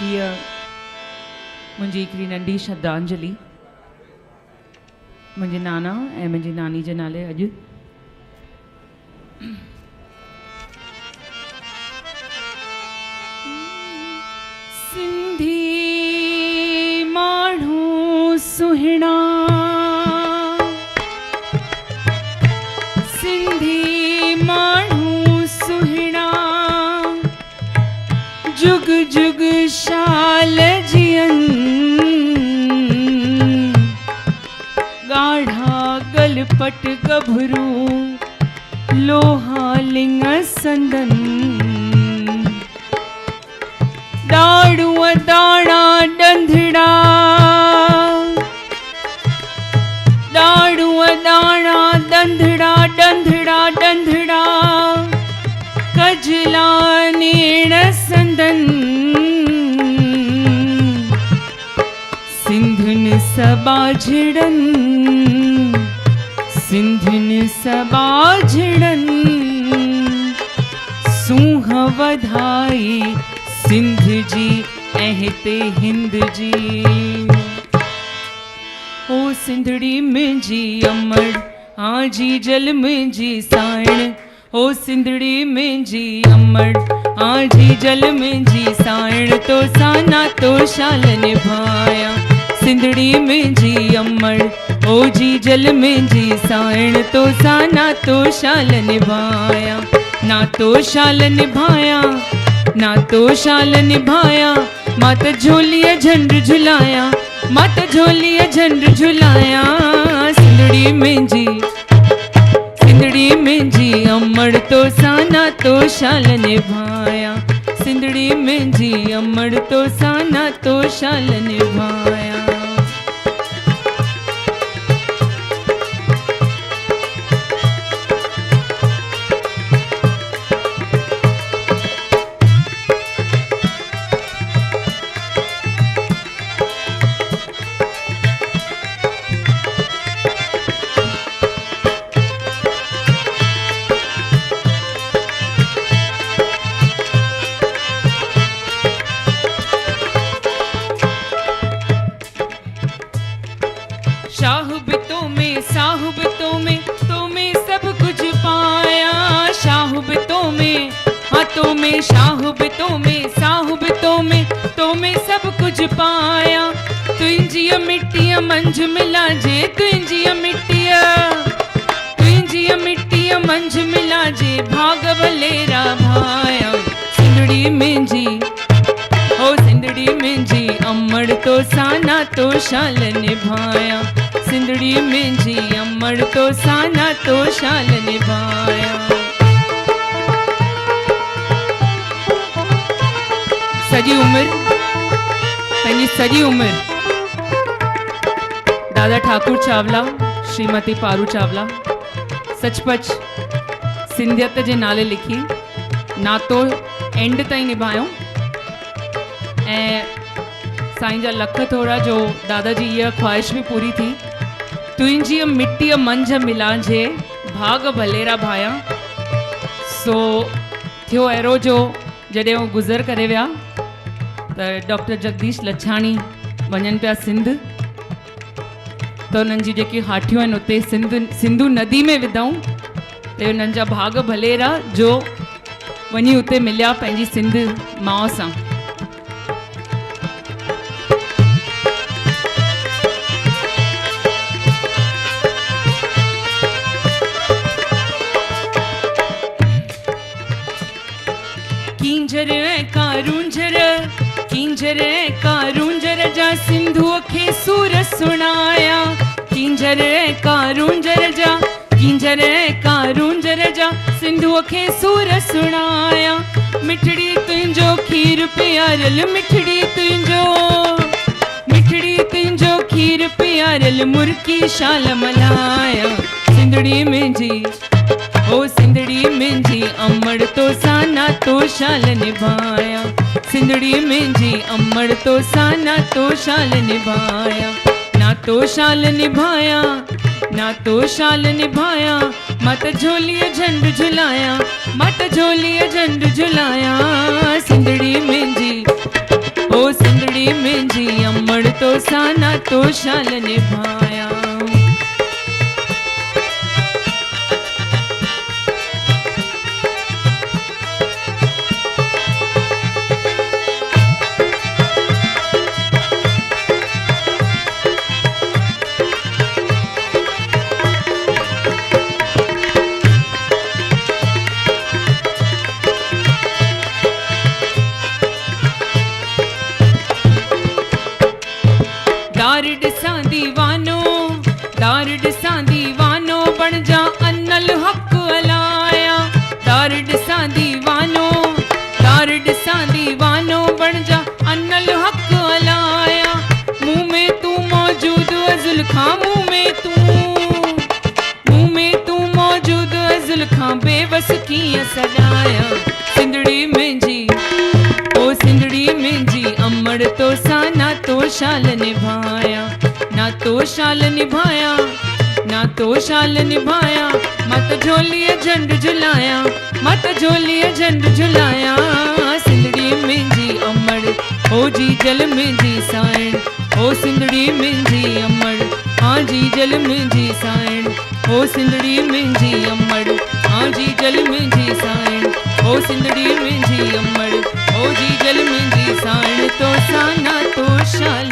हीअ मुंहिंजी हिकिड़ी नंढी श्रद्धांजलि मुंहिंजे नाना ऐं मुंहिंजी नानी जे नाले अॼु सिंधी माण्हू सुहिणा सिंधी माण्हू सुहिणा जुग जुग शाल जियन गाढ़ा गलपट गभरू लोहा लिंग संदन दाड़ुआ दाड़ा डंधड़ा दाड़ुआ दाड़ा डंधड़ा डंधड़ा डंधड़ा कजला नेण संदन सिंधुन सबाझड़न सिंधुन सबाझड़न सूह वधाई सिंध जी ऐं हिंद जी ओ सिंधड़ी में जी अमड़ आजी जल में जी साइण ओ सिंधड़ी में जी अमड़ आजी जल में जी साइण तो साना तो शाल निभाया सिंधड़ी में जी अमड़ ओ जी जल में जी साइण तो साना तो शाल निभाया ना तो शाल निभाया ना तो शाल निभाया मात झोलिया झंड झुलाया मात झोलिया झंड झुलाया सिंधड़ी में जी अमड़ तो साना तो शाल निभाया सिंधड़ी में जी अमड़ तो साना तो शाल निभाया शाहुबतों में तो में सब कुछ पाया शाहुबतों में हाथों में शाहुबतों में साहुबतों में तो में सब कुछ पाया तुंहिंजी मिट्टी मंझ मिला जे तुंहिंजी मिट्टी मंझ मिला जे भाग भलेरा भाया सिंधड़ी में जी ओ सिंधड़ी में जी अमड़ तो साना तो शाल निभाया सिंधड़ी में जी अमड़ तो साना तो शाल निभाया सजी उम्र दादा ठाकुर चावला श्रीमती पारू चावला सचपच सिंधियत जे नाले लिखी ना तो एंड ताईं निभायो ऐं साईं जा लख थोड़ा जो दादाजी यह ख्वाहिश भी पूरी थी तुंहिंजी मिट्टी मंझ मिलांजे भाग भलेरा भाया सो थियो अहिड़ो जो जॾहिं उहो गुज़र करे विया त डॉक्टर जगदीश लच्छाणी वञनि पिया सिंध त उन्हनि जी जेकी हाठियूं आहिनि उते सिंधु नदी में विधऊं त उन्हनि जा भाग भलेरा जो वञी उते मिलिया पंहिंजी सिंध माउ सां कींजर कारूंजर जा सिंधुअ खे सूर सुणाया कींजर कारूंजर जा सिंधुअ खे सूर सुणाया मिठड़ी तुंहिंजो खीर पियारल मिठड़ी तुंहिंजो खीर पियारल मुर्की शाल मल्हाया सिंधड़ी में जी ओ सिंधड़ी में जी अमड़ तो साना तो शाल निभाया सिंधड़ी में जी अमड़ तो साना तो शाल निभाया ना तो शाल निभाया ना तो शाल निभाया मत झोलिए झंड झुलाया मत झोलिए झंड झुलाया सिंधड़ी में जी ओ तो साना तो शाल निभाया। दार ॾिसां दीवानो, दार ॾिसां दीवानो, बण जा अनल हक़ अलाया। दार ॾिसां दीवानो, दार ॾिसां दीवानो, बण जा अनल हक़ अलाया। मुँह में तू मौजूद अज़ुल खां, मुँह में तू मौजूद अज़ुल खां, बेबस कीअं सॾाया। सिंधड़ी मुंहिंजी ओ सिंधड़ी मुंहिंजी, अमड़ तो सां ना तो शाल निभाया, ना तो शाल निभाया, ना तो शाल निभाया। मत झोलीअ झंड झुलाया, मत झोलीअ झंड झुलाया। सिंधड़ी मुंहिंजी अमड़ ओ जी जल मुंहिंजी साइण, ओ सिंधड़ी मुंहिंजी अमड़ हाँ जी जल मुंहिंजी साइण, ओ सिंधड़ी मुंहिंजी अमड़ हाँ जी जल मुंहिंजी साइण, ओ सिंधड़ी मुंहिंजी अमड़ ओ जी जल मुंहिंजी साइण। तो साना तो शाल